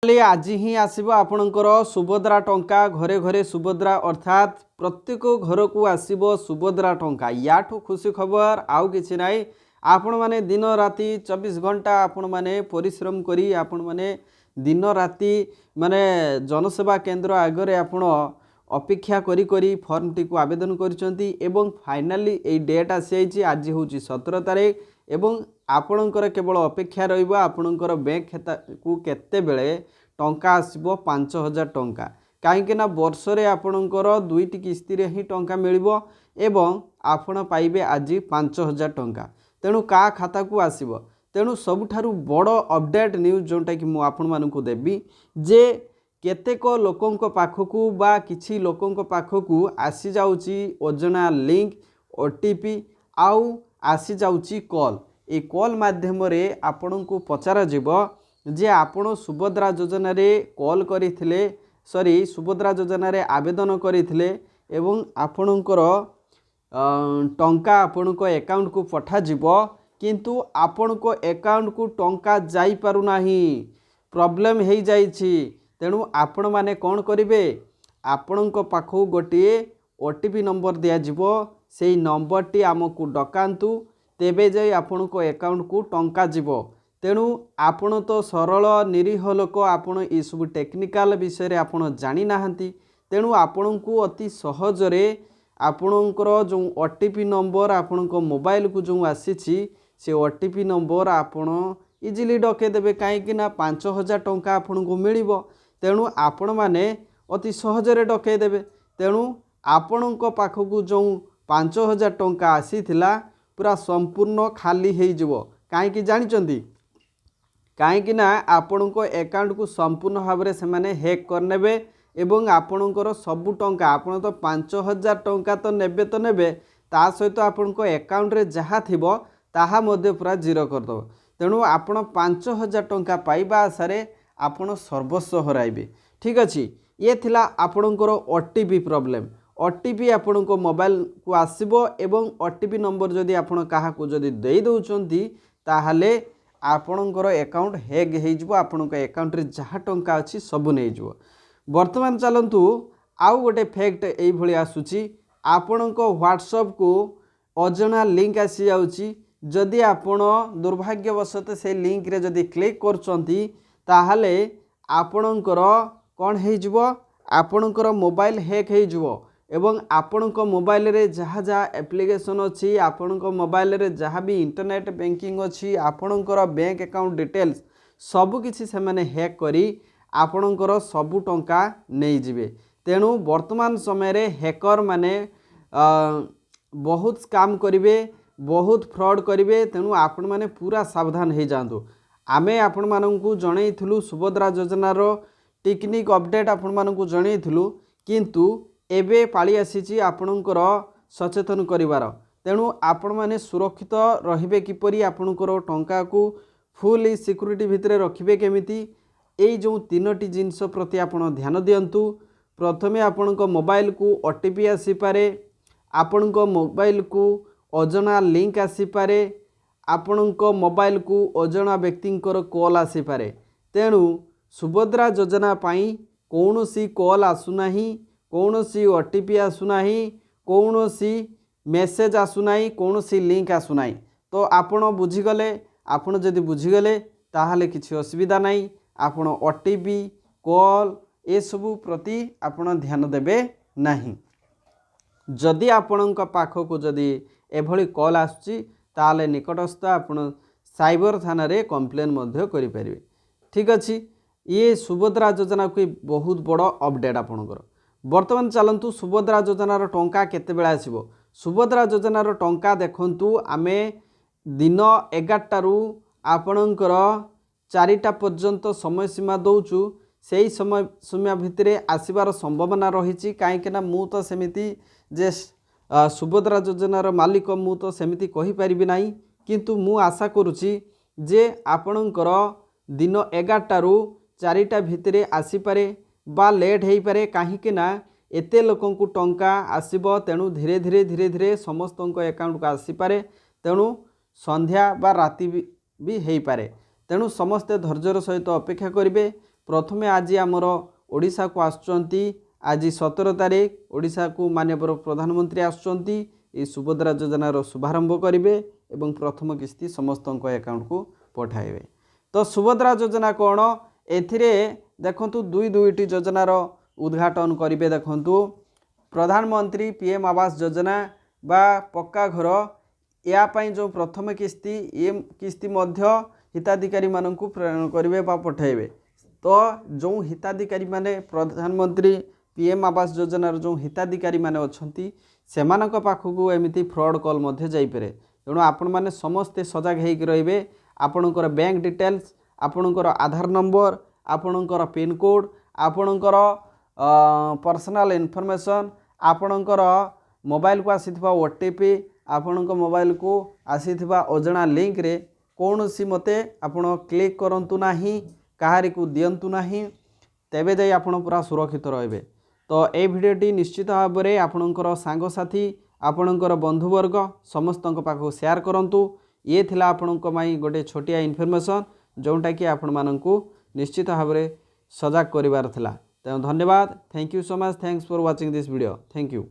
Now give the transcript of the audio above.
आज ही आसब आपणकर सुभद्रा टंका घरे घरे सुभद्रा अर्थात प्रत्येक घर को आसब सुभद्रा टंका। याठू खुशी खबर आउ कि ना। आपण मैंने दिन राति 24 घंटा आपण मैंने परिश्रम करी आपण मैंने दिन राति माने जनसेवा केंद्र आगे आपण अपेक्षा करी करी फॉर्म टी को आवेदन करिसेंती एवं फाइनाली ए डेट आसी आज हूँ 17 तारीख एवं आपणकर केवल अपेक्षा रहिबा आपणकर बैंक खाता को केते बेले टंका आसीबो 5000 टंका कहीं वर्ष रे आपणकर 2टी किस्ती रे ही टंका मिलिबो एवं आपण पाइबे आज 5000 टंका। तेणु का खाता को आसीबो तेणु सबुठारु बड़ अपडेट न्यूज जोटा कि मु आपण मानकु देबी जे केतेक लोकंक पाखकु बा किछि लोकंक पाखकु आसी जाउची ओजना लिंक ओटीपी आउ आसी जाउची कॉल। ए कॉल माध्यम रे आपणको पचारा जीवो जे आपण सुभद्रा योजना रे कॉल करिथिले सॉरी सुभद्रा योजना रे आवेदन करिथिले एवं आपणकर टंका आपणको अकाउंट को पठा जीवो किंतु आपणको अकाउंट को टंका जाई पारु नाही प्रॉब्लम हे जाईछि। तेणु आपण माने कोन करिवे आपणको पाखो गोटे ओटीपी नंबर दिया जीवो सेई नंबर टी आमको डकांतु तेबे जाई आपणको अकाउंट को टंका जीवो। तेणु आपण तो सरल निरीह लोक आपण ए सब टेक्निकल विषय रे आपण जानि नाहंती तेणु आपण को अति सहज रे आपणकर जो ओटीपी नंबर आपणको मोबाइल को जो आसीछि से ओटीपी नंबर आपण इजिली डके देबे काहे ना 5000 टंका आपण को मिलिबो। तेणु आपण माने अति सहज रे डके देबे। तेणु आपणको पाखकु जो 5000 टंका आसीथिला पूरा संपूर्ण खाली हो जिवो काहे जानिचंती काहे ना आपणको अकाउंट को संपूर्ण भाव में से माने हैक करनेबे एवं आपणकर सबु टंका आपण तो 5000 टंका तो नेबे ता सहित आपणको अकाउंट रे जहा थिबो ताहा मध्ये पूरा जीरो कर दो। तेणु आपण 5000 टंका पाइबा आशारे आपण सर्वस्व हराइबे। ठीक अछि ये थिला आपणकर ओटीपी प्रॉब्लम। ओटीपी आपणको मोबाइल को आसीबो एवं ओटीपी नंबर जदि आपण काहा को जदि देई दउचंती ताहाले आपणकर अकाउंट हैक हो जिवो आपणको अकाउंट रे जहा टंका अछि सब नै जिवो। वर्तमान चलंतु आउ गोटे फैक्ट एई भली आसुची आपणको व्हाट्सएप को अजना लिंक आसी जाउची जदि आपण दुर्भाग्यवशत से लिंक रे जदि क्लिक करचंती ताहाले आपणकर कोन हे जिवो आपणकर मोबाइल हैक हो जिवो एवं आपणको मोबाइल रे जहा जहा एप्लिकेशन अछि आपणको मोबाइल रे जहा भी इंटरनेट बैंकिंग अछि आपणकर बैंक अकाउंट डिटेल्स सब किछि से माने हैक करी आपणकर सबु टंका नै जिवे। तेणु वर्तमान समय रे हैकर माने बहुत काम करिवे बहुत फ्रॉड करिवे। तेणु आपण माने पूरा सावधान हो जांतु। आमे आपण माननकु जणैथिलु सुभद्रा योजना रो टेक्निक अपडेट आपण माननकु जणैथिलु किंतु एबे पाली आसीची आपणकर सचेतन करिवार। तेणु आपण माने सुरक्षित रहिबे किपरि आपणकर टंका को फुल सिक्योरिटी भितरे रखिबे केमिति एई जो तीनोटी जिंस प्रति आपण ध्यान दियंतु। प्रथमे आपणको मोबाइल को ओटीपी आसी पारे आपणको मोबाइल को अजना लिंक आसी पारे आपणको मोबाइल को अजना व्यक्तिंकर कॉल आसी पारे। तेणु सुभद्रा योजना पाई कौनसी कॉल आसुनाही कौनसी ओटीपी आसुनाही कौनसी मेसेज आसुनाही कौनसी लिंक आसुनाही। तो आपण बुझीगले आपण जदि बुझीगले ताहाले किछि असुविधा नाही। आपण ओटीपी कॉल ए सबु प्रति आपण ध्यान देबे नाही। जदि आपणक पाखकु जदि एभली कॉल आसुची ताहाले निकटस्थ आपण साइबर थाना रे कंप्लेन मध्य करि परिबे। ठीक अछि ये सुभद्रा योजना को बहुत बड़ अपडेट आपणकर। वर्तमान चलंतु सुभद्रा योजनार टंका केते बेला आसीबो। सुभद्रा योजनार टंका देखंतु आमे दिन 11 रु आपणकर 4टा पर्यंत समय सीमा दउचु सेही समय सीमा भितरे आसीबार संभावना रहिछि काहे ना मु तो सेमिति जे सुभद्रा योजनार मालिक मु तो सेमिति कहि परिबि नाही किंतु मु आशा करूछि जे आपणकर दिन 11 रु 4टा भितरे आसी पारे बा लेट हो पारे कहीं ना एते लोकं को टंका आसीबो। तेणु धीरे धीरे समस्त अकाउंट को आसी पारे। तेणु संध्या बा राति भी हो पारे। तेणु समस्ते धैर्यर सहित अपेक्षा करेंगे। प्रथमे आज आमर ओडिशा को आसुचंती आज 17 तारिख ओडिशा को माननीय प्रधानमंत्री आसुचंती ये सुभद्रा योजनार शुभारंभ करेंगे एवं प्रथम किस्ती समस्त अकाउंट को पठाइबे। तो सुभद्रा योजना कौन एथिरे देखंतु दुईटी योजनार उद्घाटन करेंगे। देखंतु प्रधानमंत्री पीएम आवास योजना बा पक्का घर यापाई जो प्रथम किस्ती ये किस्ती मध्य हिताधिकारी मानक प्रेरण करेंगे बा पठाइबे। तो जो हिताधिकारी माने प्रधानमंत्री पीएम आवास योजनार जो हिताधिकारी माने अछंती सेमानक पाखकू एमिति फ्रॉड कॉल मध्य जाइपरे। तेणु आपण माने समस्ते सजग होइक रहिबे। आपणकर बैंक डिटेल्स आपणकर आधार नंबर आपणकर पिन कोड आपणकर पर्सनल इनफॉरमेशन आपणकर मोबाइल को आसीथिबा ओटीपी आपणक मोबाइल को आसीथिबा अजणा लिंक रे कौनसी मते आपण क्लिक करंतु नाही काहारी को दियंतु नाही तेबे जाई आपण पूरा सुरक्षित रहिबे। तो ए भिडियोटी निश्चित भाव में आपणकर सांगसाथी आपणकर बंधुवर्ग समस्त पाखु शेयर करंतु। ये थिला आपणक माई गोटे छोटिया इनफॉरमेशन जोटा कि आपण माननकु निश्चित भाव में सजग करिवार थिला। तेणु धन्यवाद। Thank you so much. Thanks for watching this video. Thank you.